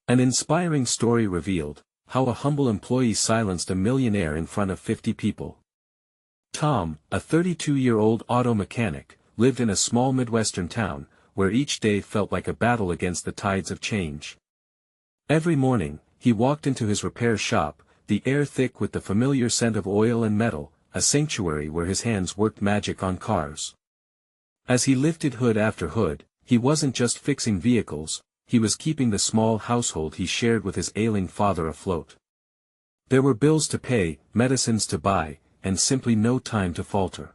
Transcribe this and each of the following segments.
An inspiring story revealed how a humble employee silenced a millionaire in front of 50 people. Tom, a 32-year-old auto mechanic, lived in a small Midwestern town, where each day felt like a battle against the tides of change. Every morning, he walked into his repair shop, the air thick with the familiar scent of oil and metal, a sanctuary where his hands worked magic on cars. As he lifted hood after hood, he wasn't just fixing vehicles, he was keeping the small household he shared with his ailing father afloat. There were bills to pay, medicines to buy, and simply no time to falter.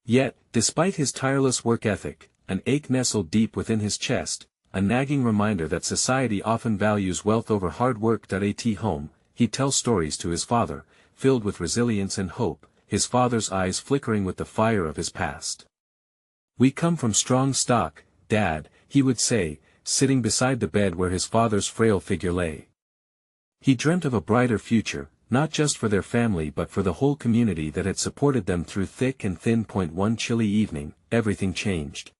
Yet, despite his tireless work ethic, an ache nestled deep within his chest, a nagging reminder that society often values wealth over hard work. At home, he'd tell stories to his father, filled with resilience and hope, his father's eyes flickering with the fire of his past. "We come from strong stock, Dad," he would say, sitting beside the bed where his father's frail figure lay. He dreamt of a brighter future, not just for their family but for the whole community that had supported them through thick and thin. One chilly evening, everything changed.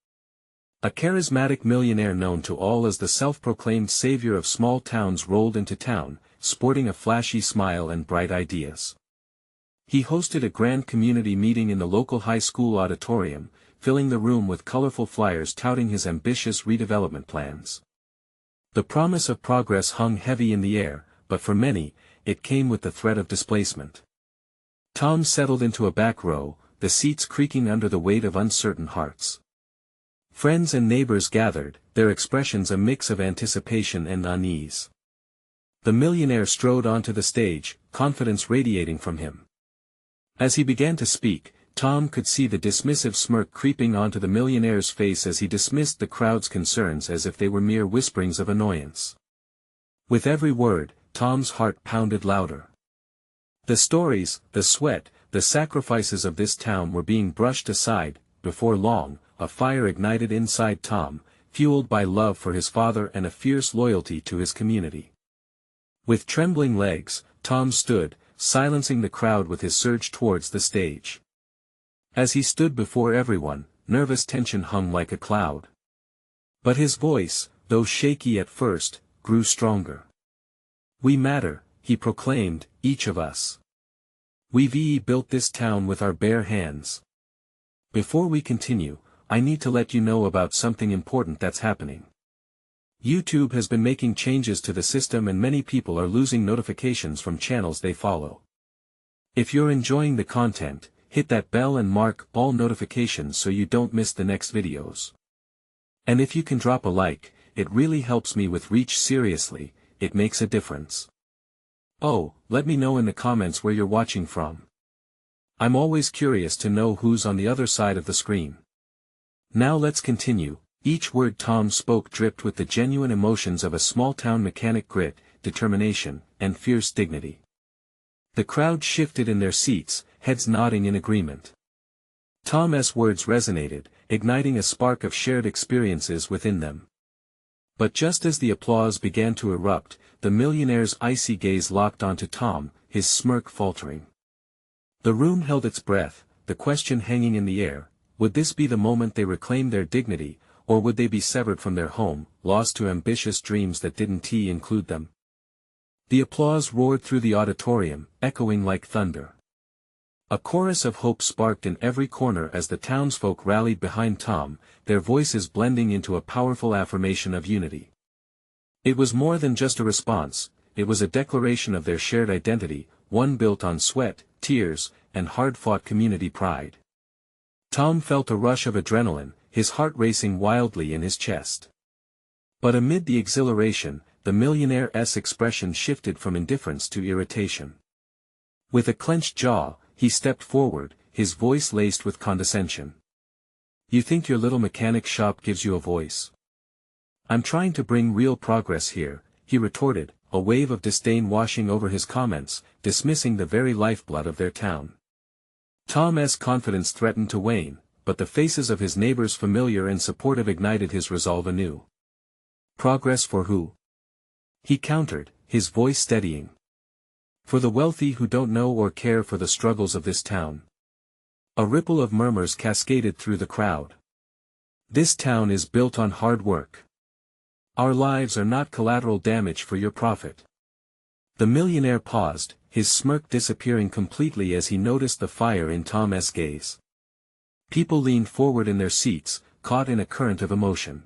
A charismatic millionaire known to all as the self-proclaimed savior of small towns rolled into town, sporting a flashy smile and bright ideas. He hosted a grand community meeting in the local high school auditorium, filling the room with colorful flyers touting his ambitious redevelopment plans. The promise of progress hung heavy in the air, but for many, it came with the threat of displacement. Tom settled into a back row, the seats creaking under the weight of uncertain hearts. Friends and neighbors gathered, their expressions a mix of anticipation and unease. The millionaire strode onto the stage, confidence radiating from him. As he began to speak, Tom could see the dismissive smirk creeping onto the millionaire's face as he dismissed the crowd's concerns as if they were mere whisperings of annoyance. With every word, Tom's heart pounded louder. The stories, the sweat, the sacrifices of this town were being brushed aside. Before long, a fire ignited inside Tom, fueled by love for his father and a fierce loyalty to his community. With trembling legs, Tom stood, silencing the crowd with his surge towards the stage. As he stood before everyone, nervous tension hung like a cloud. But his voice, though shaky at first, grew stronger. "We matter," he proclaimed, "each of us. We've built this town with our bare hands. Before we continue, I need to let you know about something important that's happening. YouTube has been making changes to the system and many people are losing notifications from channels they follow. If you're enjoying the content, hit that bell and mark all notifications so you don't miss the next videos. And if you can drop a like, it really helps me with reach. Seriously, it makes a difference. Oh, let me know in the comments where you're watching from. I'm always curious to know who's on the other side of the screen. Now let's continue. Each word Tom spoke dripped with the genuine emotions of a small-town mechanic: grit, determination, and fierce dignity. The crowd shifted in their seats, heads nodding in agreement. Tom's words resonated, igniting a spark of shared experiences within them. But just as the applause began to erupt, the millionaire's icy gaze locked onto Tom, his smirk faltering. The room held its breath, the question hanging in the air: would this be the moment they reclaimed their dignity, or would they be severed from their home, lost to ambitious dreams that didn't include them? The applause roared through the auditorium, echoing like thunder. A chorus of hope sparked in every corner as the townsfolk rallied behind Tom, their voices blending into a powerful affirmation of unity. It was more than just a response, it was a declaration of their shared identity, one built on sweat, tears, and hard-fought community pride. Tom felt a rush of adrenaline, his heart racing wildly in his chest. But amid the exhilaration, the millionaire's expression shifted from indifference to irritation. With a clenched jaw, he stepped forward, his voice laced with condescension. "You think your little mechanic shop gives you a voice? I'm trying to bring real progress here," he retorted, a wave of disdain washing over his comments, dismissing the very lifeblood of their town. Tom's confidence threatened to wane, but the faces of his neighbors, familiar and supportive, ignited his resolve anew. "Progress for who?" he countered, his voice steadying. "For the wealthy who don't know or care for the struggles of this town." A ripple of murmurs cascaded through the crowd. "This town is built on hard work. Our lives are not collateral damage for your profit. The millionaire paused, his smirk disappearing completely as he noticed the fire in Tom's gaze. People leaned forward in their seats, caught in a current of emotion.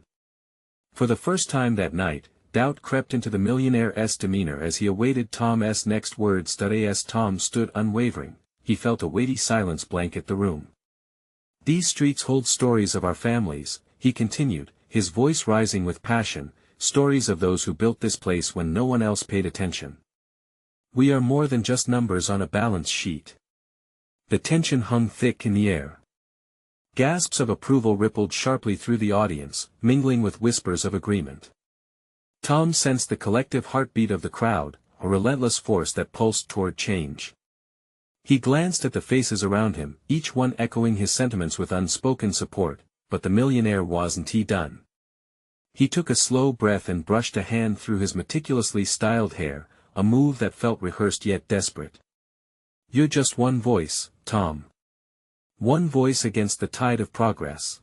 For the first time that night, doubt crept into the millionaire's demeanor as he awaited Tom's next words. As Tom stood unwavering, he felt a weighty silence blanket the room. These streets hold stories of our families, he continued, his voice rising with passion, stories of those who built this place when no one else paid attention. We are more than just numbers on a balance sheet. The tension hung thick in the air. Gasps of approval rippled sharply through the audience, mingling with whispers of agreement. Tom sensed the collective heartbeat of the crowd, a relentless force that pulsed toward change. He glanced at the faces around him, each one echoing his sentiments with unspoken support, but the millionaire wasn't done. He took a slow breath and brushed a hand through his meticulously styled hair, a move that felt rehearsed yet desperate. You're just one voice, Tom. One voice against the tide of progress.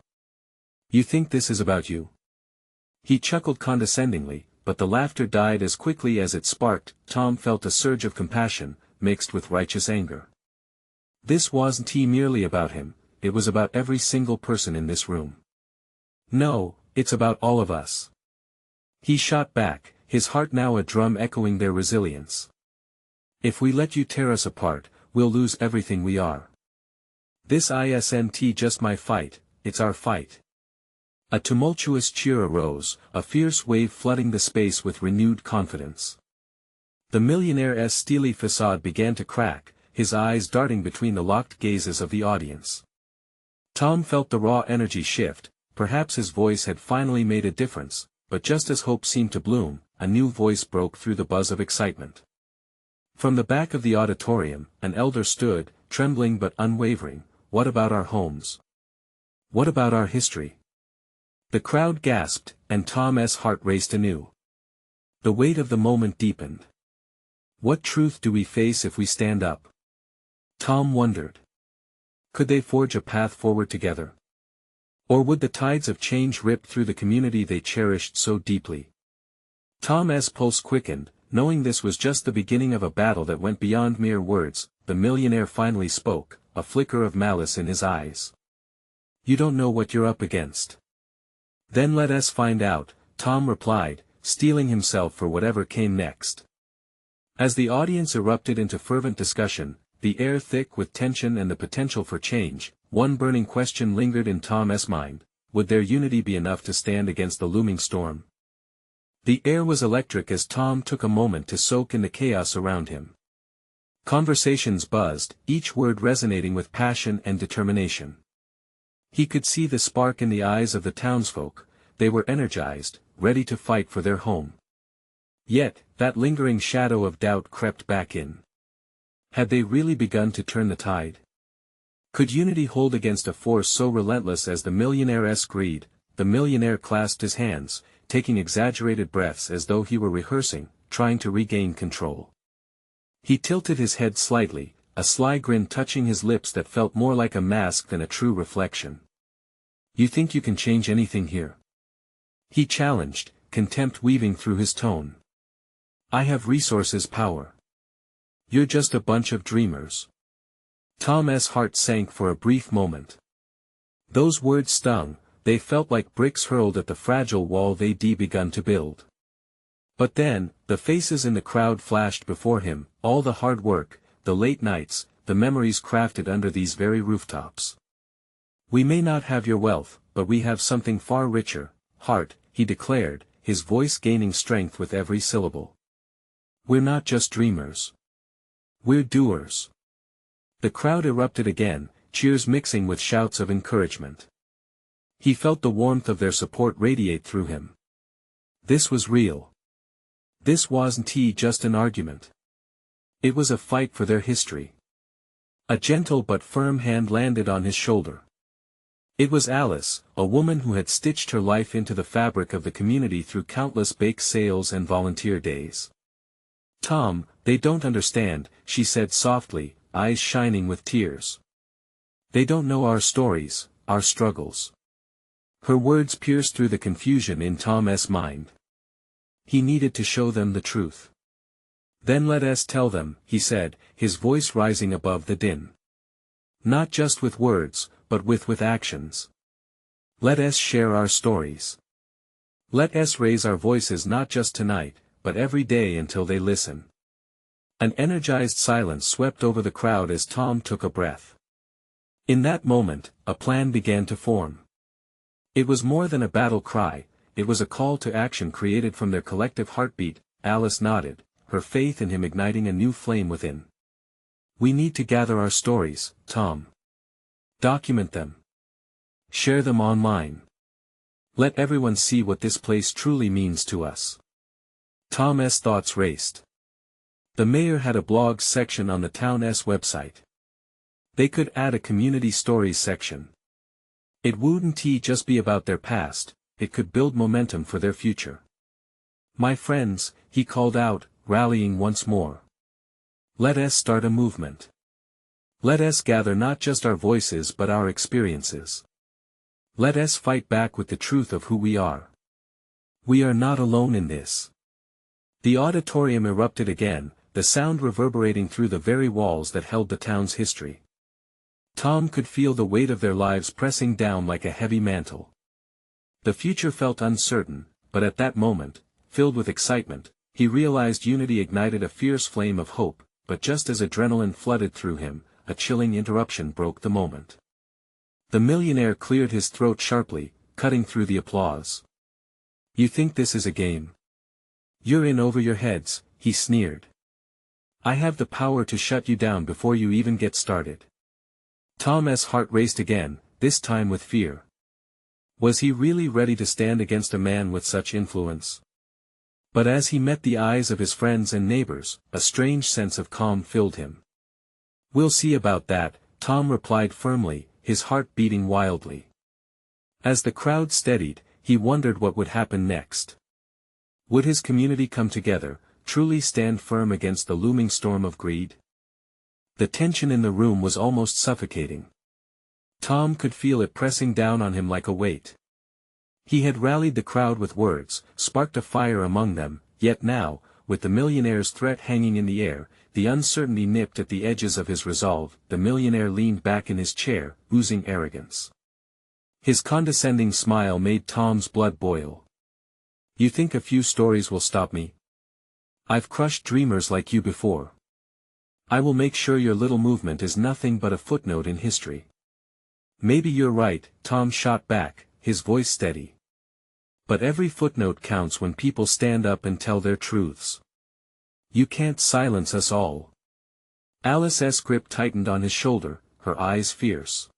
You think this is about you? He chuckled condescendingly, but the laughter died as quickly as it sparked. Tom felt a surge of compassion, mixed with righteous anger. This wasn't merely about him, it was about every single person in this room. No, it's about all of us. He shot back, his heart now a drum echoing their resilience. If we let you tear us apart, we'll lose everything we are. This isn't just my fight, it's our fight. A tumultuous cheer arose, a fierce wave flooding the space with renewed confidence. The millionaire's steely facade began to crack, his eyes darting between the locked gazes of the audience. Tom felt the raw energy shift, perhaps his voice had finally made a difference, but just as hope seemed to bloom, a new voice broke through the buzz of excitement. From the back of the auditorium, an elder stood, trembling but unwavering. What about our homes? What about our history? The crowd gasped, and Tom's heart raced anew. The weight of the moment deepened. What truth do we face if we stand up? Tom wondered. Could they forge a path forward together? Or would the tides of change rip through the community they cherished so deeply? Tom's pulse quickened, knowing this was just the beginning of a battle that went beyond mere words. The millionaire finally spoke, a flicker of malice in his eyes. You don't know what you're up against. Then let us find out, Tom replied, steeling himself for whatever came next. As the audience erupted into fervent discussion, the air thick with tension and the potential for change, one burning question lingered in Tom's mind: would their unity be enough to stand against the looming storm? The air was electric as Tom took a moment to soak in the chaos around him. Conversations buzzed, each word resonating with passion and determination. He could see the spark in the eyes of the townsfolk, they were energized, ready to fight for their home. Yet, that lingering shadow of doubt crept back in. Had they really begun to turn the tide? Could unity hold against a force so relentless as the millionaire's greed? The millionaire clasped his hands, taking exaggerated breaths as though he were rehearsing, trying to regain control. He tilted his head slightly, a sly grin touching his lips that felt more like a mask than a true reflection. You think you can change anything here? He challenged, contempt weaving through his tone. I have resources, power. You're just a bunch of dreamers. Tom's heart sank for a brief moment. Those words stung, they felt like bricks hurled at the fragile wall they'd begun to build. But then, the faces in the crowd flashed before him, all the hard work, the late nights, the memories crafted under these very rooftops. We may not have your wealth, but we have something far richer, heart, he declared, his voice gaining strength with every syllable. We're not just dreamers. We're doers. The crowd erupted again, cheers mixing with shouts of encouragement. He felt the warmth of their support radiate through him. This was real. This wasn't just an argument. It was a fight for their history. A gentle but firm hand landed on his shoulder. It was Alice, a woman who had stitched her life into the fabric of the community through countless bake sales and volunteer days. Tom, they don't understand, she said softly, eyes shining with tears. They don't know our stories, our struggles. Her words pierced through the confusion in Tom's mind. he needed to show them the truth. Then let us tell them, he said, his voice rising above the din. Not just with words, but with actions. Let us share our stories. Let us raise our voices not just tonight, but every day until they listen. An energized silence swept over the crowd as Tom took a breath. In that moment, a plan began to form. It was more than a battle cry, it was a call to action created from their collective heartbeat. Alice nodded, her faith in him igniting a new flame within. We need to gather our stories, Tom. Document them. Share them online. Let everyone see what this place truly means to us. Tom's thoughts raced. The mayor had a blogs section on the town's website. They could add a community stories section. It wouldn't just be about their past, it could build momentum for their future. My friends, he called out, rallying once more. Let us start a movement. Let us gather not just our voices but our experiences. Let us fight back with the truth of who we are. We are not alone in this. The auditorium erupted again, the sound reverberating through the very walls that held the town's history. Tom could feel the weight of their lives pressing down like a heavy mantle. The future felt uncertain, but at that moment, filled with excitement, he realized unity ignited a fierce flame of hope, but just as adrenaline flooded through him, a chilling interruption broke the moment. The millionaire cleared his throat sharply, cutting through the applause. You think this is a game? You're in over your heads, he sneered. I have the power to shut you down before you even get started. Tom's heart raced again, this time with fear. Was he really ready to stand against a man with such influence? But as he met the eyes of his friends and neighbors, a strange sense of calm filled him. We'll see about that, Tom replied firmly, his heart beating wildly. As the crowd steadied, he wondered what would happen next. Would his community come together, truly stand firm against the looming storm of greed? The tension in the room was almost suffocating. Tom could feel it pressing down on him like a weight. He had rallied the crowd with words, sparked a fire among them, yet now, with the millionaire's threat hanging in the air, the uncertainty nipped at the edges of his resolve. The millionaire leaned back in his chair, oozing arrogance. His condescending smile made Tom's blood boil. You think a few stories will stop me? I've crushed dreamers like you before. I will make sure your little movement is nothing but a footnote in history. Maybe you're right, Tom shot back, his voice steady. But every footnote counts when people stand up and tell their truths. You can't silence us all. Alice's grip tightened on his shoulder, her eyes fierce.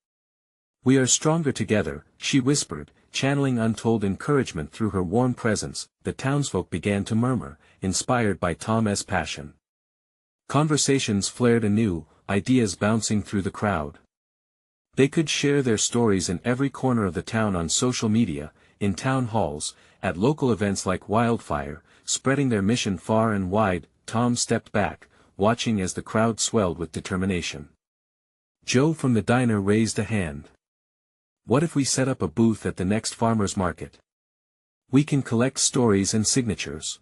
We are stronger together, she whispered, channeling untold encouragement through her warm presence. The townsfolk began to murmur, inspired by Tom's passion. Conversations flared anew, ideas bouncing through the crowd. They could share their stories in every corner of the town on social media, in town halls, at local events like wildfire, spreading their mission far and wide. Tom stepped back, watching as the crowd swelled with determination. Joe from the diner raised a hand. What if we set up a booth at the next farmer's market? We can collect stories and signatures.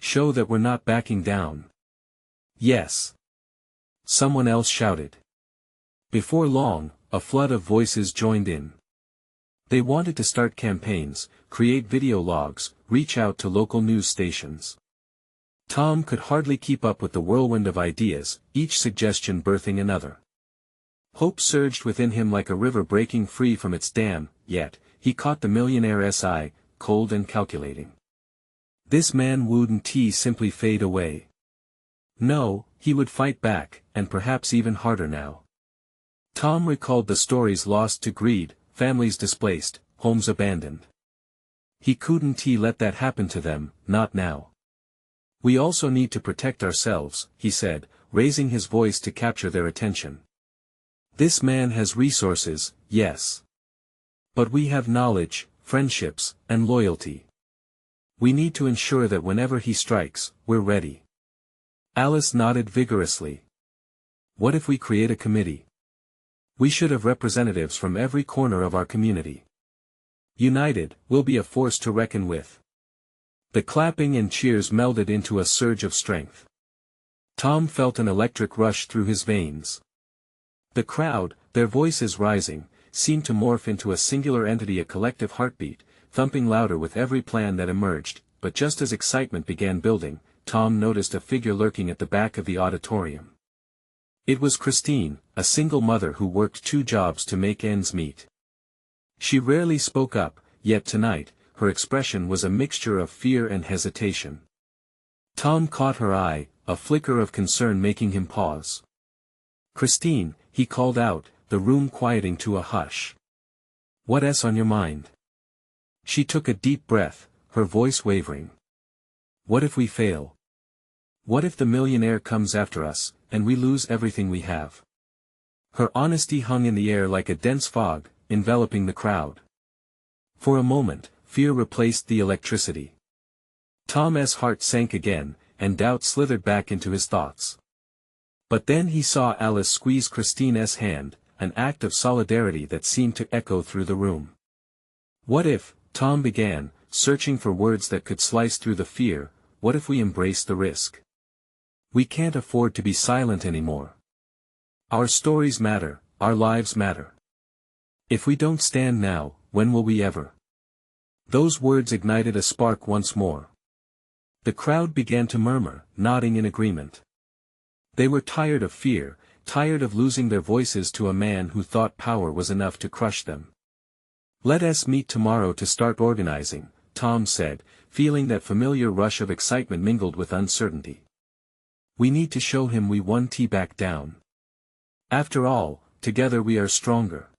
Show that we're not backing down. Yes. Someone else shouted. Before long, a flood of voices joined in. They wanted to start campaigns, create video logs, reach out to local news stations. Tom could hardly keep up with the whirlwind of ideas, each suggestion birthing another. Hope surged within him like a river breaking free from its dam, yet, he caught the millionaire's eye, cold and calculating. This man wouldn't simply fade away. No, he would fight back, and perhaps even harder now. Tom recalled the stories lost to greed, families displaced, homes abandoned. He couldn't let that happen to them, not now. We also need to protect ourselves, he said, raising his voice to capture their attention. This man has resources, yes. But we have knowledge, friendships, and loyalty. We need to ensure that whenever he strikes, we're ready. Alice nodded vigorously. What if we create a committee? We should have representatives from every corner of our community. United, we'll be a force to reckon with. The clapping and cheers melded into a surge of strength. Tom felt an electric rush through his veins. The crowd, their voices rising, seemed to morph into a singular entity, a collective heartbeat, thumping louder with every plan that emerged. But just as excitement began building, Tom noticed a figure lurking at the back of the auditorium. It was Christine, a single mother who worked 2 jobs to make ends meet. She rarely spoke up, yet tonight, her expression was a mixture of fear and hesitation. Tom caught her eye, a flicker of concern making him pause. "Christine," he called out, the room quieting to a hush. "What's on your mind?" She took a deep breath, her voice wavering. "What if we fail? What if the millionaire comes after us, and we lose everything we have?" Her honesty hung in the air like a dense fog, enveloping the crowd. For a moment, fear replaced the electricity. Tom's heart sank again, and doubt slithered back into his thoughts. But then he saw Alice squeeze Christine's hand, an act of solidarity that seemed to echo through the room. "What if," Tom began, searching for words that could slice through the fear, "what if we embrace the risk? We can't afford to be silent anymore. Our stories matter, our lives matter. If we don't stand now, when will we ever?" Those words ignited a spark once more. The crowd began to murmur, nodding in agreement. They were tired of fear, tired of losing their voices to a man who thought power was enough to crush them. "Let us meet tomorrow to start organizing," Tom said, feeling that familiar rush of excitement mingled with uncertainty. "We need to show him we won't back down. After all, together we are stronger."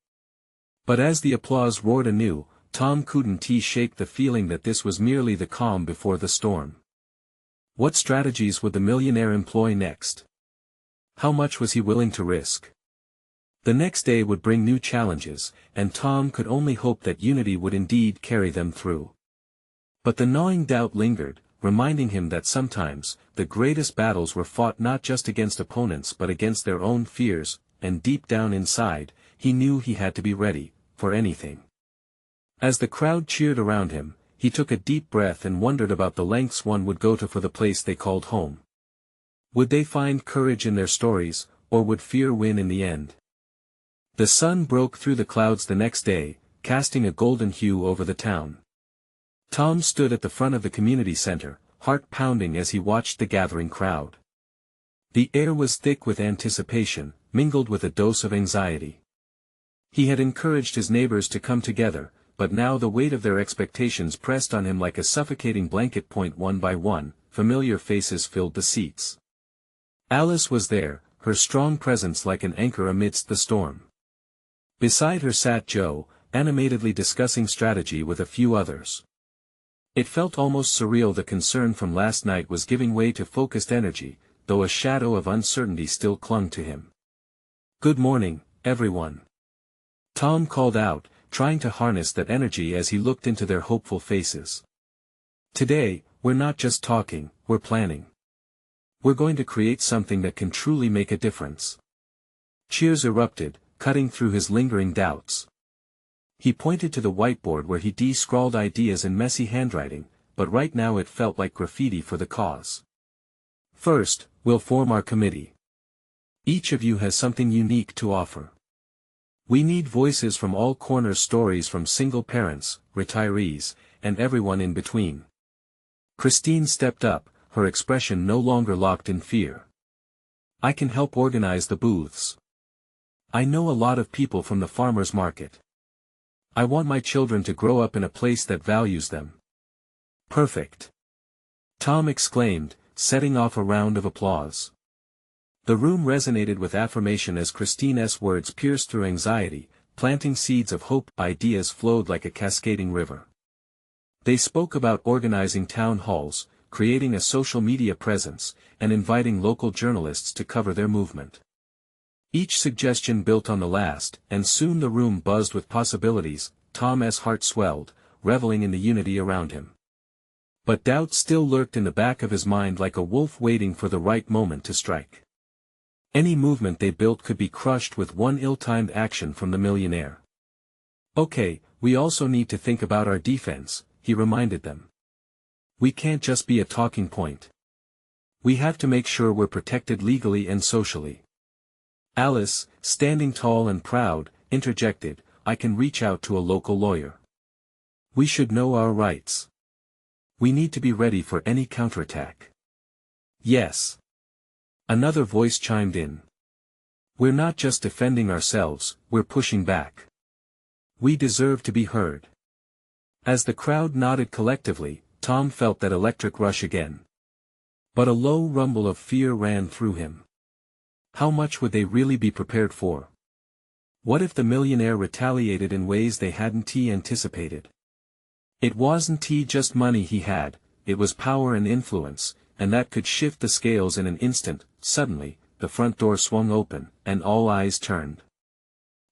But as the applause roared anew, Tom couldn't shake the feeling that this was merely the calm before the storm. What strategies would the millionaire employ next? How much was he willing to risk? The next day would bring new challenges, and Tom could only hope that unity would indeed carry them through. But the gnawing doubt lingered, reminding him that sometimes, the greatest battles were fought not just against opponents but against their own fears, and deep down inside, he knew he had to be ready, for anything. As the crowd cheered around him, he took a deep breath and wondered about the lengths one would go to for the place they called home. Would they find courage in their stories, or would fear win in the end? The sun broke through the clouds the next day, casting a golden hue over the town. Tom stood at the front of the community center, heart pounding as he watched the gathering crowd. The air was thick with anticipation, mingled with a dose of anxiety. He had encouraged his neighbors to come together, but now the weight of their expectations pressed on him like a suffocating blanket. One by one, familiar faces filled the seats. Alice was there, her strong presence like an anchor amidst the storm. Beside her sat Joe, animatedly discussing strategy with a few others. It felt almost surreal. The concern from last night was giving way to focused energy, though a shadow of uncertainty still clung to him. "Good morning, everyone," Tom called out, trying to harness that energy as he looked into their hopeful faces. "Today, we're not just talking, we're planning. We're going to create something that can truly make a difference." Cheers erupted, cutting through his lingering doubts. He pointed to the whiteboard where he scrawled ideas in messy handwriting, but right now it felt like graffiti for the cause. "First, we'll form our committee. Each of you has something unique to offer. We need voices from all corners, stories from single parents, retirees, and everyone in between." Christine stepped up, her expression no longer locked in fear. "I can help organize the booths. I know a lot of people from the farmers market. I want my children to grow up in a place that values them." "Perfect!" Tom exclaimed, setting off a round of applause. The room resonated with affirmation as Christine's words pierced through anxiety, planting seeds of hope. Ideas flowed like a cascading river. They spoke about organizing town halls, creating a social media presence, and inviting local journalists to cover their movement. Each suggestion built on the last, and soon the room buzzed with possibilities. Tom's heart swelled, reveling in the unity around him. But doubt still lurked in the back of his mind like a wolf waiting for the right moment to strike. Any movement they built could be crushed with one ill-timed action from the millionaire. "Okay, we also need to think about our defense," he reminded them. We can't just be a talking point. We have to make sure we're protected legally and socially. Alice, standing tall and proud, interjected, I can reach out to a local lawyer. We should know our rights. We need to be ready for any counterattack. Yes. Another voice chimed in. We're not just defending ourselves, we're pushing back. We deserve to be heard. As the crowd nodded collectively, Tom felt that electric rush again. But a low rumble of fear ran through him. How much would they really be prepared for? What if the millionaire retaliated in ways they hadn't anticipated? It wasn't just money he had, it was power and influence, and that could shift the scales in an instant. Suddenly, the front door swung open, and all eyes turned.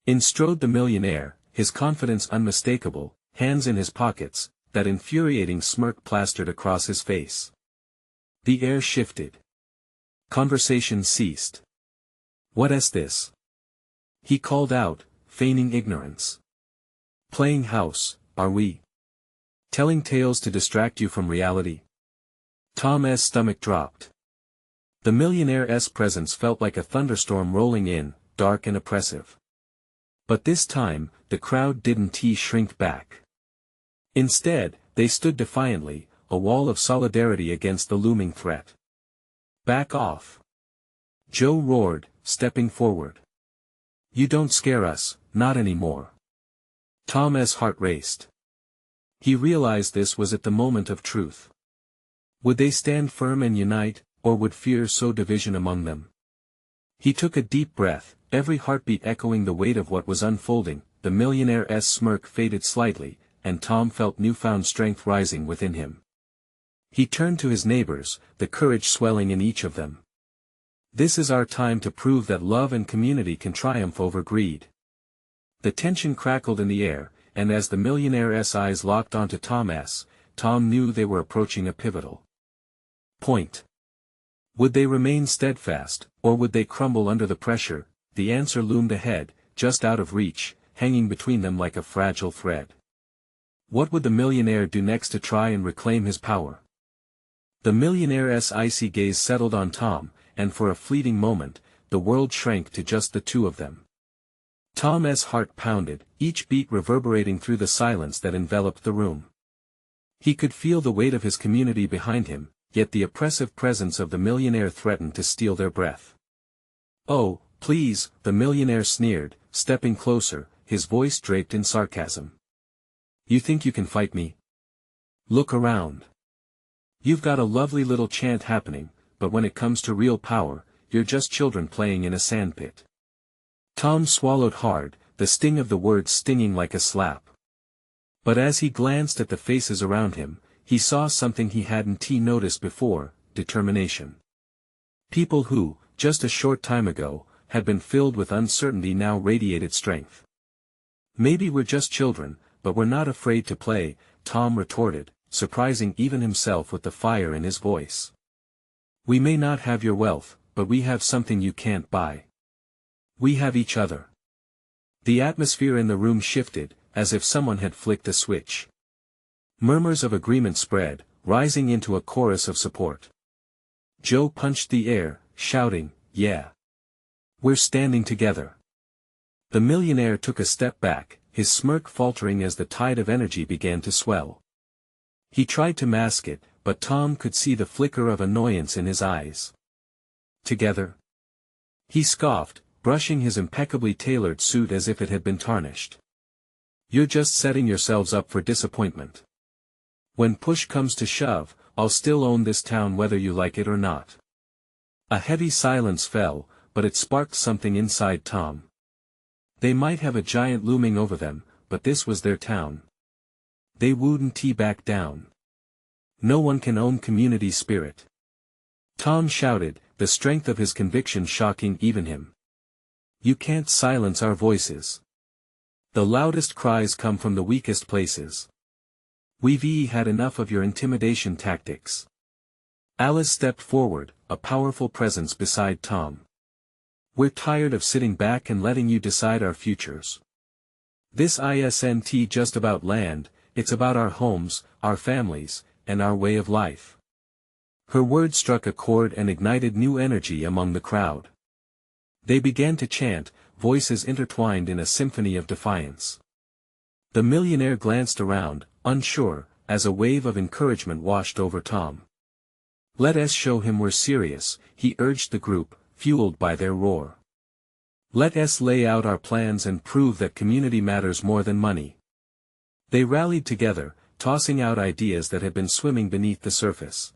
In strode the millionaire, his confidence unmistakable, hands in his pockets, that infuriating smirk plastered across his face. The air shifted. Conversation ceased. What's this? He called out, feigning ignorance. Playing house, are we? Telling tales to distract you from reality? Tom's stomach dropped. The millionaire's presence felt like a thunderstorm rolling in, dark and oppressive. But this time, the crowd didn't shrink back. Instead, they stood defiantly, a wall of solidarity against the looming threat. Back off! Joe roared, stepping forward. You don't scare us, not anymore. Tom's heart raced. He realized this was at the moment of truth. Would they stand firm and unite, or would fear sow division among them? He took a deep breath, every heartbeat echoing the weight of what was unfolding. The millionaire's smirk faded slightly, and Tom felt newfound strength rising within him. He turned to his neighbors, the courage swelling in each of them. This is our time to prove that love and community can triumph over greed. The tension crackled in the air, and as the millionaire's eyes locked onto Tom's, Tom knew they were approaching a pivotal point. Would they remain steadfast, or would they crumble under the pressure? The answer loomed ahead, just out of reach, hanging between them like a fragile thread. What would the millionaire do next to try and reclaim his power? The millionaire's icy gaze settled on Tom, and for a fleeting moment, the world shrank to just the two of them. Tom's heart pounded, each beat reverberating through the silence that enveloped the room. He could feel the weight of his community behind him, yet the oppressive presence of the millionaire threatened to steal their breath. Oh, please, the millionaire sneered, stepping closer, his voice draped in sarcasm. You think you can fight me? Look around. You've got a lovely little chant happening, but when it comes to real power, you're just children playing in a sandpit. Tom swallowed hard, the sting of the words stinging like a slap. But as he glanced at the faces around him, he saw something he hadn't noticed before: determination. People who, just a short time ago, had been filled with uncertainty now radiated strength. Maybe we're just children, but we're not afraid to play, Tom retorted, surprising even himself with the fire in his voice. We may not have your wealth, but we have something you can't buy. We have each other. The atmosphere in the room shifted, as if someone had flicked a switch. Murmurs of agreement spread, rising into a chorus of support. Joe punched the air, shouting, "Yeah. We're standing together." The millionaire took a step back, his smirk faltering as the tide of energy began to swell. He tried to mask it, but Tom could see the flicker of annoyance in his eyes. Together? He scoffed, brushing his impeccably tailored suit as if it had been tarnished. You're just setting yourselves up for disappointment. When push comes to shove, I'll still own this town whether you like it or not. A heavy silence fell, but it sparked something inside Tom. They might have a giant looming over them, but this was their town. They wouldn't back down. No one can own community spirit. Tom shouted, the strength of his conviction shocking even him. You can't silence our voices. The loudest cries come from the weakest places. We've had enough of your intimidation tactics. Alice stepped forward, a powerful presence beside Tom. We're tired of sitting back and letting you decide our futures. This isn't just about land, it's about our homes, our families, and our way of life. Her words struck a chord and ignited new energy among the crowd. They began to chant, voices intertwined in a symphony of defiance. The millionaire glanced around, unsure, as a wave of encouragement washed over Tom. "Let us show him we're serious," he urged the group, fueled by their roar. "Let us lay out our plans and prove that community matters more than money." They rallied together, tossing out ideas that had been swimming beneath the surface.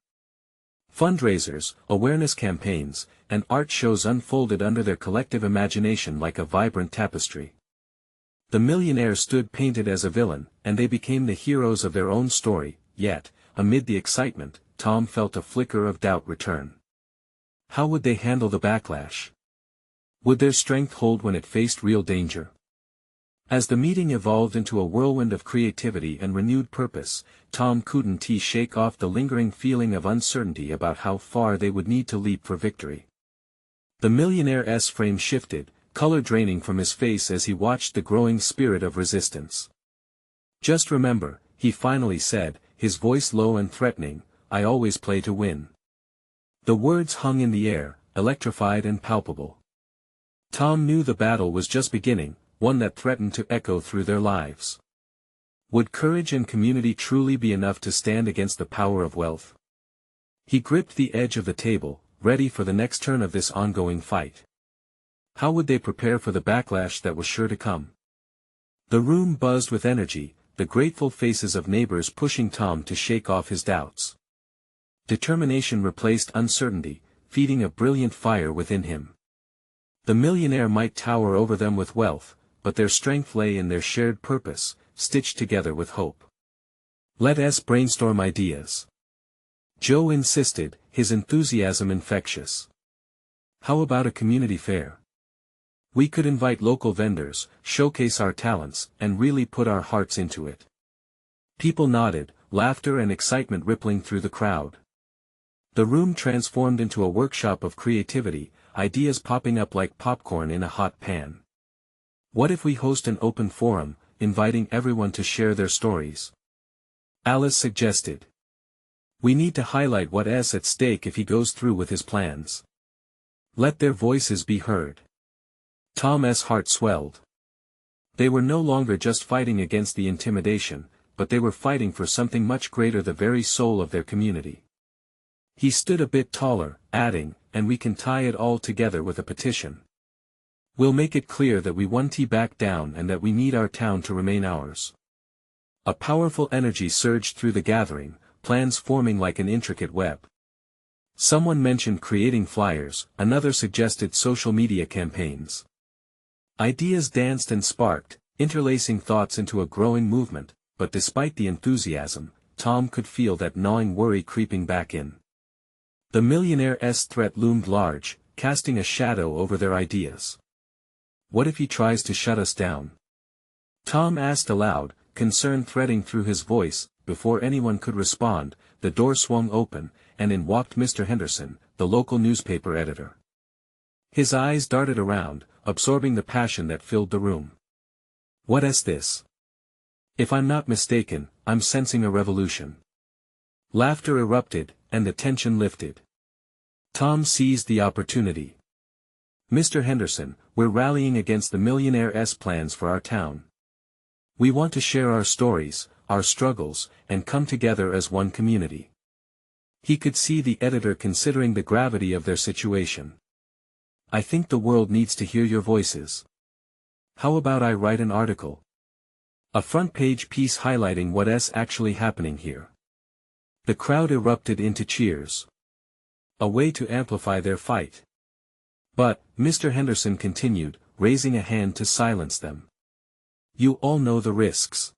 Fundraisers, awareness campaigns, and art shows unfolded under their collective imagination like a vibrant tapestry. The millionaire stood painted as a villain, and they became the heroes of their own story, yet, amid the excitement, Tom felt a flicker of doubt return. How would they handle the backlash? Would their strength hold when it faced real danger? As the meeting evolved into a whirlwind of creativity and renewed purpose, Tom couldn't shake off the lingering feeling of uncertainty about how far they would need to leap for victory. The millionaire's frame shifted, color draining from his face as he watched the growing spirit of resistance. "Just remember," he finally said, his voice low and threatening, "I always play to win." The words hung in the air, electrified and palpable. Tom knew the battle was just beginning, one that threatened to echo through their lives. Would courage and community truly be enough to stand against the power of wealth? He gripped the edge of the table, ready for the next turn of this ongoing fight. How would they prepare for the backlash that was sure to come? The room buzzed with energy, the grateful faces of neighbors pushing Tom to shake off his doubts. Determination replaced uncertainty, feeding a brilliant fire within him. The millionaire might tower over them with wealth, but their strength lay in their shared purpose, stitched together with hope. "Let us brainstorm ideas," Joe insisted, his enthusiasm infectious. "How about a community fair? We could invite local vendors, showcase our talents, and really put our hearts into it." People nodded, laughter and excitement rippling through the crowd. The room transformed into a workshop of creativity, ideas popping up like popcorn in a hot pan. "What if we host an open forum, inviting everyone to share their stories?" Alice suggested. "We need to highlight what's at stake if he goes through with his plans. Let their voices be heard." Tom's heart swelled. They were no longer just fighting against the intimidation, but they were fighting for something much greater, the very soul of their community. He stood a bit taller, adding, "And we can tie it all together with a petition. We'll make it clear that we won't back down and that we need our town to remain ours." A powerful energy surged through the gathering, plans forming like an intricate web. Someone mentioned creating flyers, another suggested social media campaigns. Ideas danced and sparked, interlacing thoughts into a growing movement, but despite the enthusiasm, Tom could feel that gnawing worry creeping back in. The millionaire's threat loomed large, casting a shadow over their ideas. "What if he tries to shut us down?" Tom asked aloud, concern threading through his voice. Before anyone could respond, the door swung open, and in walked Mr. Henderson, the local newspaper editor. His eyes darted around, absorbing the passion that filled the room. "What's this? If I'm not mistaken, I'm sensing a revolution." Laughter erupted, and the tension lifted. Tom seized the opportunity. "Mr. Henderson, we're rallying against the millionaire's plans for our town. We want to share our stories, our struggles, and come together as one community." He could see the editor considering the gravity of their situation. "I think the world needs to hear your voices. How about I write an article? A front-page piece highlighting what's actually happening here." The crowd erupted into cheers. A way to amplify their fight. "But," Mr. Henderson continued, raising a hand to silence them. "You all know the risks.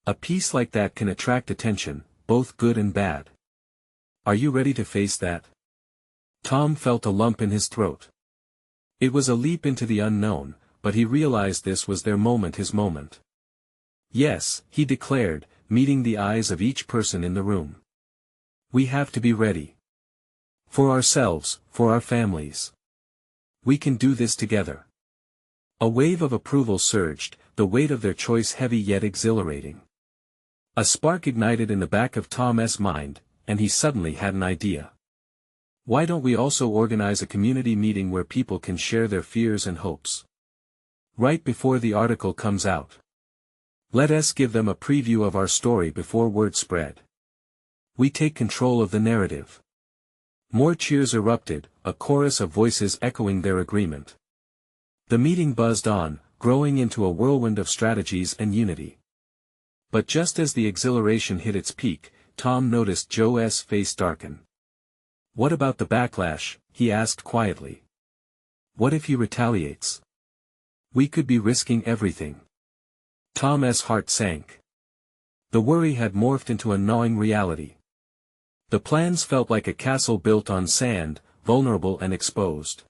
A piece like that can attract attention, both good and bad. Are you ready to face that?" Tom felt a lump in his throat. It was a leap into the unknown, but he realized this was their moment, his moment. "Yes," he declared, meeting the eyes of each person in the room. "We have to be ready. For ourselves, for our families. We can do this together." A wave of approval surged, the weight of their choice heavy yet exhilarating. A spark ignited in the back of Tom's mind, and he suddenly had an idea. Why don't we also organize a community meeting where people can share their fears and hopes? Right before the article comes out. Let us give them a preview of our story before word spread. We take control of the narrative. More cheers erupted, a chorus of voices echoing their agreement. The meeting buzzed on, growing into a whirlwind of strategies and unity. But just as the exhilaration hit its peak, Tom noticed Joe's face darken. What about the backlash? He asked quietly. What if he retaliates? We could be risking everything. Tom's heart sank. The worry had morphed into a gnawing reality. The plans felt like a castle built on sand, vulnerable and exposed.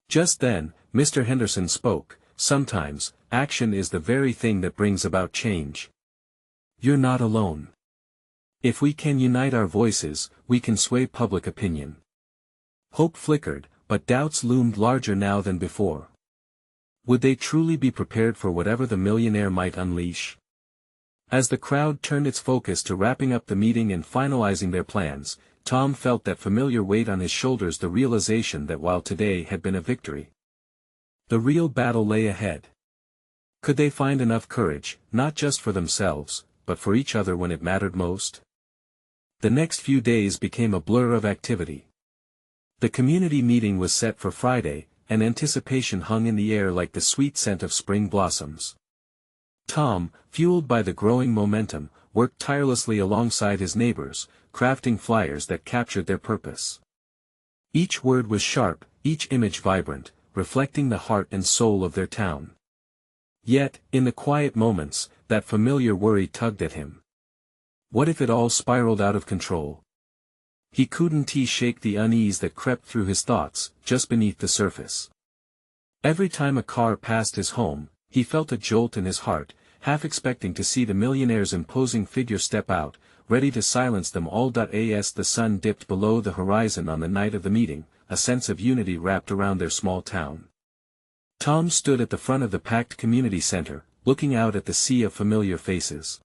Just then, Mr. Henderson spoke. Sometimes, action is the very thing that brings about change. You're not alone. If we can unite our voices, we can sway public opinion. Hope flickered, but doubts loomed larger now than before. Would they truly be prepared for whatever the millionaire might unleash? As the crowd turned its focus to wrapping up the meeting and finalizing their plans, Tom felt that familiar weight on his shoulders, the realization that while today had been a victory, the real battle lay ahead. Could they find enough courage, not just for themselves, but for each other when it mattered most? The next few days became a blur of activity. The community meeting was set for Friday, and anticipation hung in the air like the sweet scent of spring blossoms. Tom, fueled by the growing momentum, worked tirelessly alongside his neighbors, crafting flyers that captured their purpose. Each word was sharp, each image vibrant, reflecting the heart and soul of their town. Yet, in the quiet moments, that familiar worry tugged at him. What if it all spiraled out of control? He couldn't shake the unease that crept through his thoughts, just beneath the surface. Every time a car passed his home, he felt a jolt in his heart, half expecting to see the millionaire's imposing figure step out, ready to silence them all. As the sun dipped below the horizon on the night of the meeting, a sense of unity wrapped around their small town. Tom stood at the front of the packed community center, looking out at the sea of familiar faces.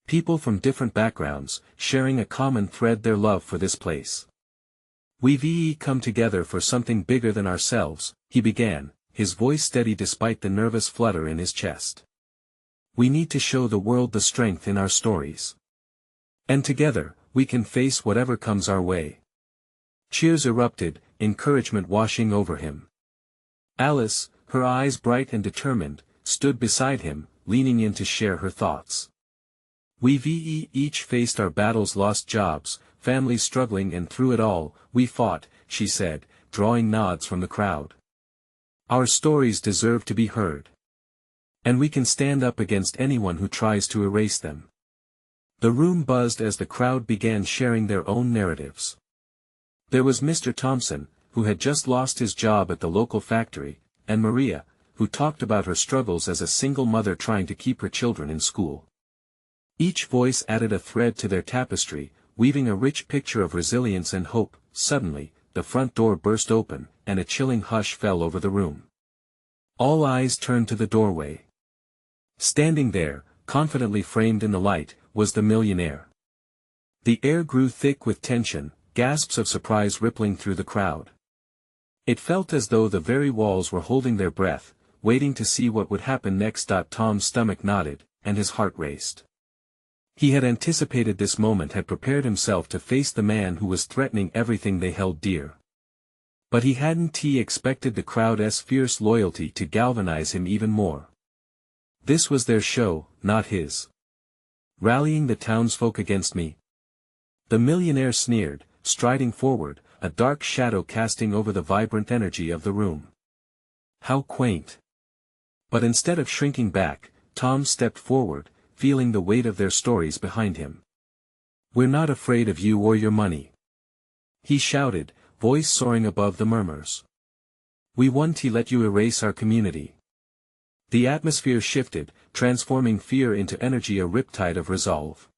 People from different backgrounds, sharing a common thread, their love for this place. We've come together for something bigger than ourselves, he began, his voice steady despite the nervous flutter in his chest. We need to show the world the strength in our stories. And together, we can face whatever comes our way. Cheers erupted, encouragement washing over him. Alice, her eyes bright and determined, stood beside him, leaning in to share her thoughts. We've each faced our battles, lost jobs, families struggling, and through it all, we fought, she said, drawing nods from the crowd. Our stories deserve to be heard. And we can stand up against anyone who tries to erase them. The room buzzed as the crowd began sharing their own narratives. There was Mr. Thompson, who had just lost his job at the local factory, and Maria, who talked about her struggles as a single mother trying to keep her children in school. Each voice added a thread to their tapestry, weaving a rich picture of resilience and hope. Suddenly, the front door burst open, and a chilling hush fell over the room. All eyes turned to the doorway. Standing there, confidently framed in the light, was the millionaire. The air grew thick with tension, gasps of surprise rippling through the crowd. It felt as though the very walls were holding their breath, waiting to see what would happen next. Tom's stomach knotted, and his heart raced. He had anticipated this moment, had prepared himself to face the man who was threatening everything they held dear. But he hadn't expected the crowd's fierce loyalty to galvanize him even more. This was their show, not his. Rallying the townsfolk against me? The millionaire sneered, striding forward, a dark shadow casting over the vibrant energy of the room. How quaint. But instead of shrinking back, Tom stepped forward, feeling the weight of their stories behind him. We're not afraid of you or your money, he shouted, voice soaring above the murmurs. We won't let you erase our community. The atmosphere shifted, transforming fear into energy, a riptide of resolve.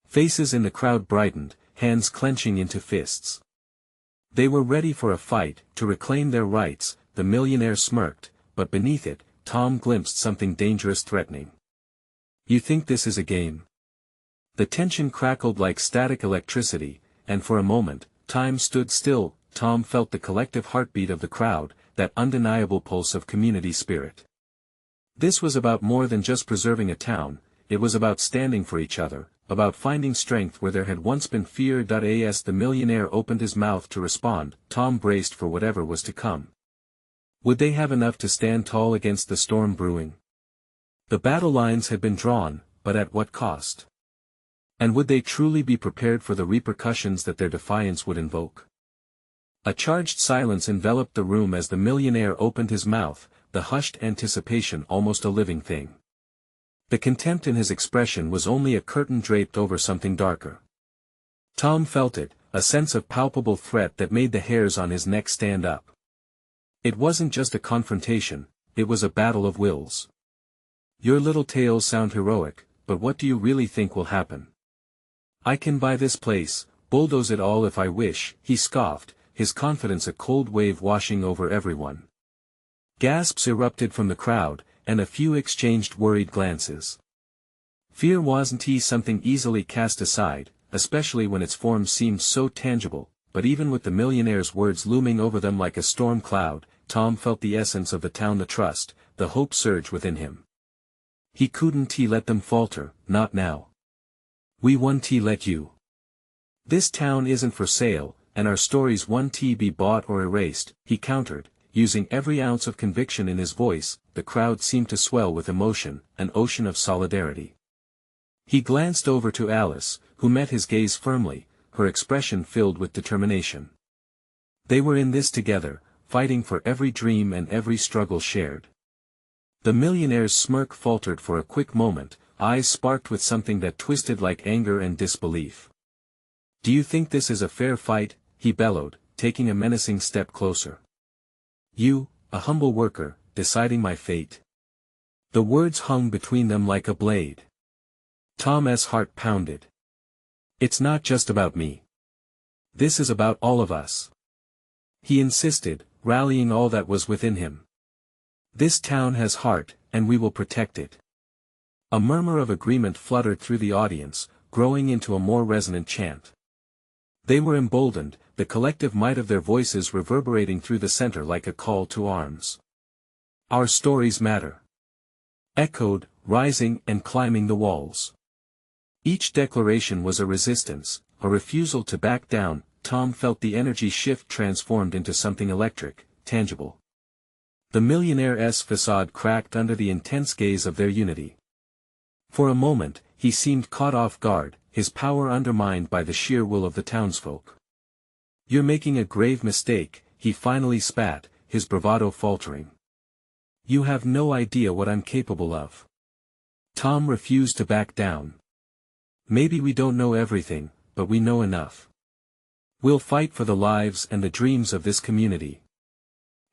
Faces in the crowd brightened, hands clenching into fists. They were ready for a fight, to reclaim their rights. The millionaire smirked, but beneath it, Tom glimpsed something dangerous, threatening. You think this is a game? The tension crackled like static electricity, and for a moment, time stood still. Tom felt the collective heartbeat of the crowd, that undeniable pulse of community spirit. This was about more than just preserving a town, it was about standing for each other, about finding strength where there had once been fear. As the millionaire opened his mouth to respond, Tom braced for whatever was to come. Would they have enough to stand tall against the storm brewing? The battle lines had been drawn, but at what cost? And would they truly be prepared for the repercussions that their defiance would invoke? A charged silence enveloped the room as the millionaire opened his mouth, the hushed anticipation almost a living thing. The contempt in his expression was only a curtain draped over something darker. Tom felt it, a sense of palpable threat that made the hairs on his neck stand up. It wasn't just a confrontation, it was a battle of wills. Your little tales sound heroic, but what do you really think will happen? I can buy this place, bulldoze it all if I wish, he scoffed, his confidence a cold wave washing over everyone. Gasps erupted from the crowd, and a few exchanged worried glances. Fear wasn't something easily cast aside, especially when its form seemed so tangible, but even with the millionaire's words looming over them like a storm cloud, Tom felt the essence of the town, the trust, the hope surge within him. He couldn't let them falter, not now. We won't let you. This town isn't for sale, and our stories won't be bought or erased, he countered, using every ounce of conviction in his voice. The crowd seemed to swell with emotion, an ocean of solidarity. He glanced over to Alice, who met his gaze firmly, her expression filled with determination. They were in this together, fighting for every dream and every struggle shared. The millionaire's smirk faltered for a quick moment, eyes sparked with something that twisted like anger and disbelief. Do you think this is a fair fight? He bellowed, taking a menacing step closer. You, a humble worker, deciding my fate. The words hung between them like a blade. Tom's heart pounded. It's not just about me. This is about all of us. He insisted, rallying all that was within him. This town has heart, and we will protect it. A murmur of agreement fluttered through the audience, growing into a more resonant chant. They were emboldened, the collective might of their voices reverberating through the center like a call to arms. Our stories matter. Echoed, rising and climbing the walls. Each declaration was a resistance, a refusal to back down. Tom felt the energy shift transformed into something electric, tangible. The millionaire's facade cracked under the intense gaze of their unity. For a moment, he seemed caught off guard, his power undermined by the sheer will of the townsfolk. You're making a grave mistake, he finally spat, his bravado faltering. You have no idea what I'm capable of. Tom refused to back down. Maybe we don't know everything, but we know enough. We'll fight for the lives and the dreams of this community.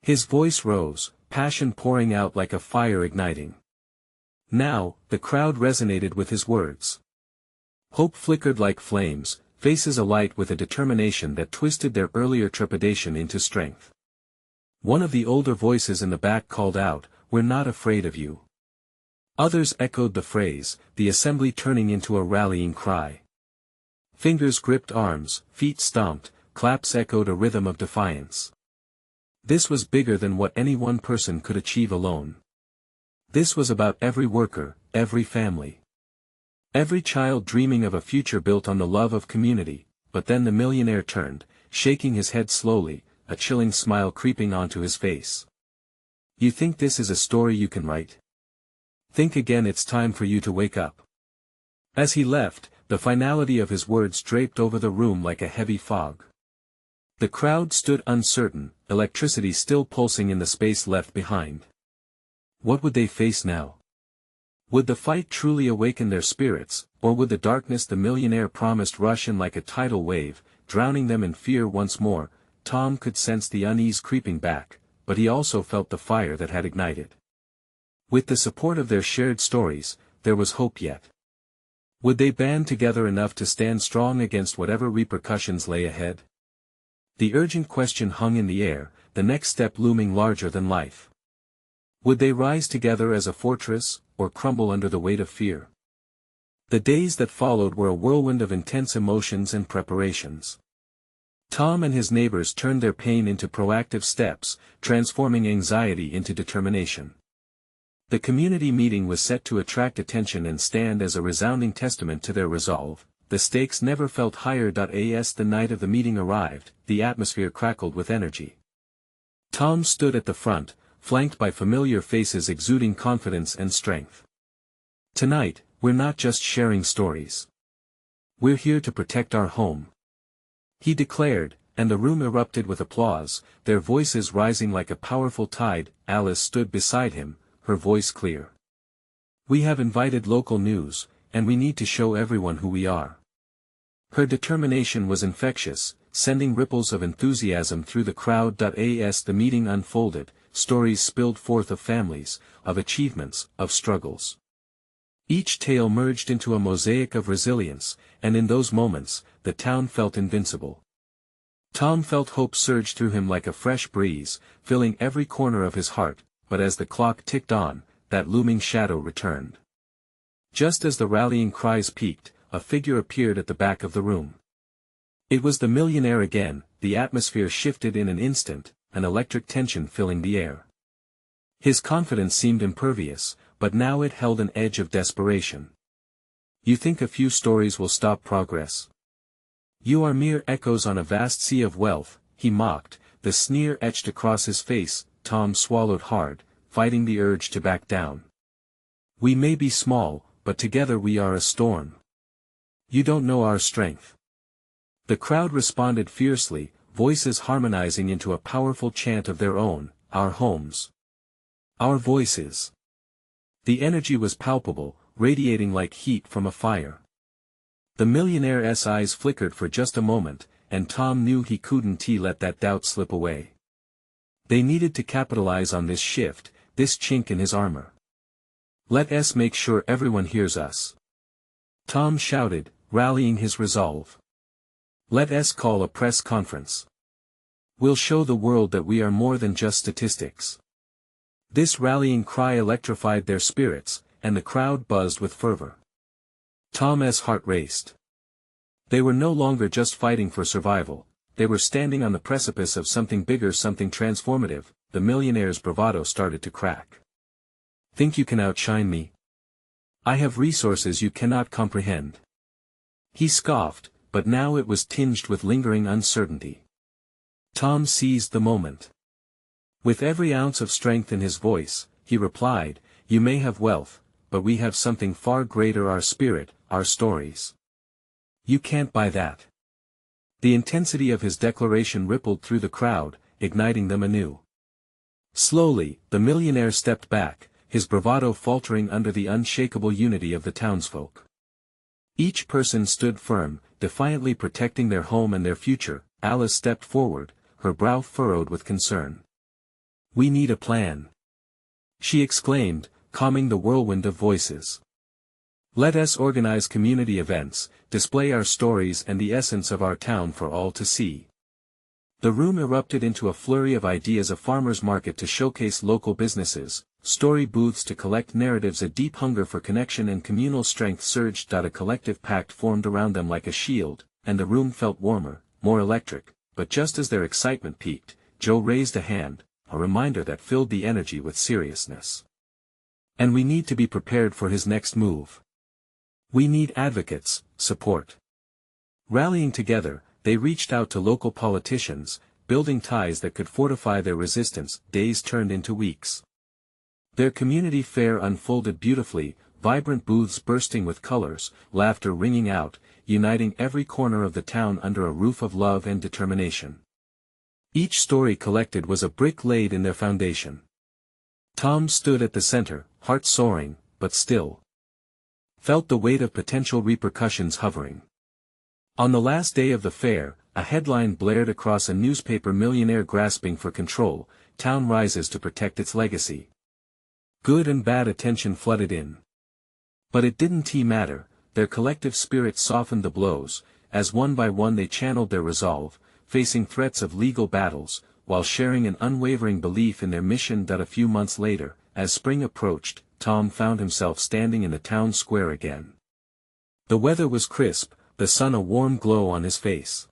His voice rose, passion pouring out like a fire igniting. Now, the crowd resonated with his words. Hope flickered like flames, faces alight with a determination that twisted their earlier trepidation into strength. One of the older voices in the back called out, "We're not afraid of you." Others echoed the phrase, the assembly turning into a rallying cry. Fingers gripped arms, feet stomped, claps echoed a rhythm of defiance. This was bigger than what any one person could achieve alone. This was about every worker, every family. Every child dreaming of a future built on the love of community. But then the millionaire turned, shaking his head slowly, a chilling smile creeping onto his face. You think this is a story you can write? Think again, it's time for you to wake up. As he left, the finality of his words draped over the room like a heavy fog. The crowd stood uncertain, electricity still pulsing in the space left behind. What would they face now? Would the fight truly awaken their spirits, or would the darkness the millionaire promised rush in like a tidal wave, drowning them in fear once more? Tom could sense the unease creeping back, but he also felt the fire that had ignited. With the support of their shared stories, there was hope yet. Would they band together enough to stand strong against whatever repercussions lay ahead? The urgent question hung in the air, the next step looming larger than life. Would they rise together as a fortress, or crumble under the weight of fear? The days that followed were a whirlwind of intense emotions and preparations. Tom and his neighbors turned their pain into proactive steps, transforming anxiety into determination. The community meeting was set to attract attention and stand as a resounding testament to their resolve. The stakes never felt higher. As the night of the meeting arrived, the atmosphere crackled with energy. Tom stood at the front, flanked by familiar faces exuding confidence and strength. Tonight, we're not just sharing stories. We're here to protect our home, he declared, and the room erupted with applause, their voices rising like a powerful tide. Alice stood beside him, her voice clear. We have invited local news, and we need to show everyone who we are. Her determination was infectious, sending ripples of enthusiasm through the crowd. As the meeting unfolded, stories spilled forth of families, of achievements, of struggles. Each tale merged into a mosaic of resilience, and in those moments, the town felt invincible. Tom felt hope surge through him like a fresh breeze, filling every corner of his heart, but as the clock ticked on, that looming shadow returned. Just as the rallying cries peaked, a figure appeared at the back of the room. It was the millionaire again. The atmosphere shifted in an instant, an electric tension filling the air. His confidence seemed impervious, but now it held an edge of desperation. You think a few stories will stop progress? You are mere echoes on a vast sea of wealth, he mocked, the sneer etched across his face. Tom swallowed hard, fighting the urge to back down. We may be small, but together we are a storm. You don't know our strength. The crowd responded fiercely, voices harmonizing into a powerful chant of their own, our homes. Our voices. The energy was palpable, radiating like heat from a fire. The millionaire's eyes flickered for just a moment, and Tom knew he couldn't let that doubt slip away. They needed to capitalize on this shift, this chink in his armor. Let us make sure everyone hears us. Tom shouted, rallying his resolve. Let us call a press conference. We'll show the world that we are more than just statistics. This rallying cry electrified their spirits, and the crowd buzzed with fervor. Tom's heart raced. They were no longer just fighting for survival, they were standing on the precipice of something bigger, something transformative. The millionaire's bravado started to crack. Think you can outshine me? I have resources you cannot comprehend. He scoffed, but now it was tinged with lingering uncertainty. Tom seized the moment. With every ounce of strength in his voice, he replied, you may have wealth, but we have something far greater, our spirit, our stories. You can't buy that. The intensity of his declaration rippled through the crowd, igniting them anew. Slowly, the millionaire stepped back, his bravado faltering under the unshakable unity of the townsfolk. Each person stood firm, defiantly protecting their home and their future. Alice stepped forward, her brow furrowed with concern. We need a plan, she exclaimed, calming the whirlwind of voices. Let us organize community events, display our stories and the essence of our town for all to see. The room erupted into a flurry of ideas: a farmer's market to showcase local businesses, story booths to collect narratives. A deep hunger for connection and communal strength surged. A collective pact formed around them like a shield, and the room felt warmer, more electric. But just as their excitement peaked, Joe raised a hand, a reminder that filled the energy with seriousness. And we need to be prepared for his next move. We need advocates, support. Rallying together, they reached out to local politicians, building ties that could fortify their resistance. Days turned into weeks. Their community fair unfolded beautifully, vibrant booths bursting with colors, laughter ringing out, uniting every corner of the town under a roof of love and determination. Each story collected was a brick laid in their foundation. Tom stood at the center, heart soaring, but still. Felt the weight of potential repercussions hovering. On the last day of the fair, a headline blared across a newspaper: Millionaire grasping for control, town rises to protect its legacy. Good and bad attention flooded in. But it didn't matter, their collective spirit softened the blows, as one by one they channeled their resolve, facing threats of legal battles, while sharing an unwavering belief in their mission. A few months later, as spring approached, Tom found himself standing in the town square again. The weather was crisp, the sun a warm glow on his face.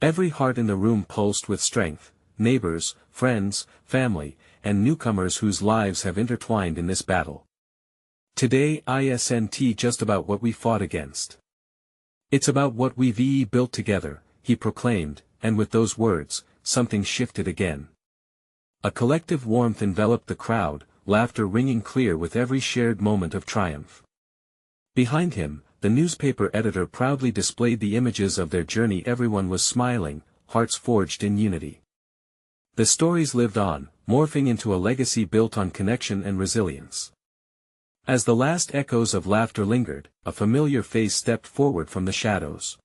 Every heart in the room pulsed with strength, neighbors, friends, family, and newcomers whose lives have intertwined in this battle. Today isn't just about what we fought against. It's about what we've built together, he proclaimed, and with those words, something shifted again. A collective warmth enveloped the crowd, laughter ringing clear with every shared moment of triumph. Behind him, the newspaper editor proudly displayed the images of their journey. Everyone was smiling, hearts forged in unity. The stories lived on, morphing into a legacy built on connection and resilience. As the last echoes of laughter lingered, a familiar face stepped forward from the shadows.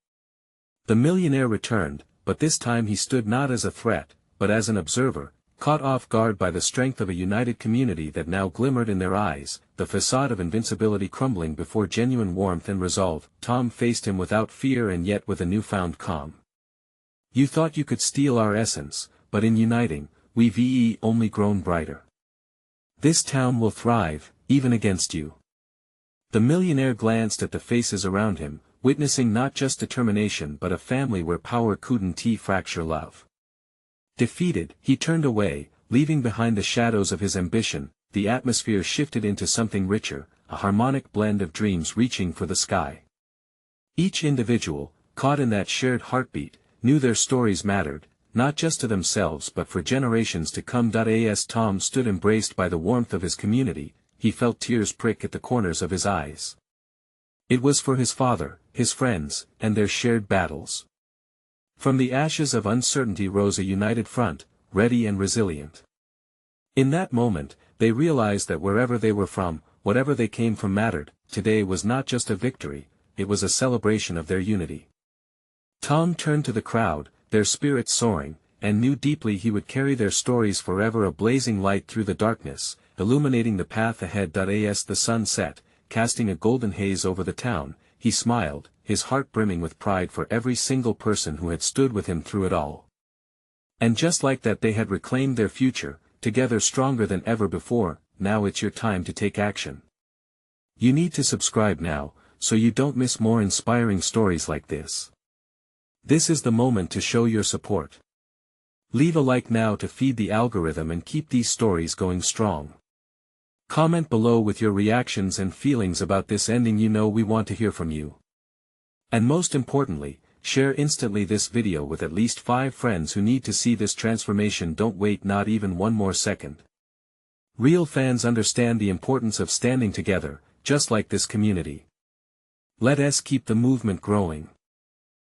The millionaire returned, but this time he stood not as a threat, but as an observer, caught off guard by the strength of a united community that now glimmered in their eyes, the facade of invincibility crumbling before genuine warmth and resolve. Tom faced him without fear and yet with a newfound calm. You thought you could steal our essence, but in uniting, we've only grown brighter. This town will thrive, even against you. The millionaire glanced at the faces around him, witnessing not just determination but a family where power couldn't fracture love. Defeated, he turned away, leaving behind the shadows of his ambition. The atmosphere shifted into something richer, a harmonic blend of dreams reaching for the sky. Each individual, caught in that shared heartbeat, knew their stories mattered, not just to themselves but for generations to come. As Tom stood embraced by the warmth of his community, he felt tears prick at the corners of his eyes. It was for his father, his friends, and their shared battles. From the ashes of uncertainty rose a united front, ready and resilient. In that moment, they realized that wherever they were from, whatever they came from mattered. Today was not just a victory, it was a celebration of their unity. Tom turned to the crowd, their spirits soaring, and knew deeply he would carry their stories forever, a blazing light through the darkness, illuminating the path ahead. As the sun set, casting a golden haze over the town, he smiled, his heart brimming with pride for every single person who had stood with him through it all. And just like that, they had reclaimed their future, together stronger than ever before. Now it's your time to take action. You need to subscribe now, so you don't miss more inspiring stories like this. This is the moment to show your support. Leave a like now to feed the algorithm and keep these stories going strong. Comment below with your reactions and feelings about this ending. We want to hear from you. And most importantly, share instantly this video with at least 5 friends who need to see this transformation. Don't wait not even one more second. Real fans understand the importance of standing together, just like this community. Let us keep the movement growing.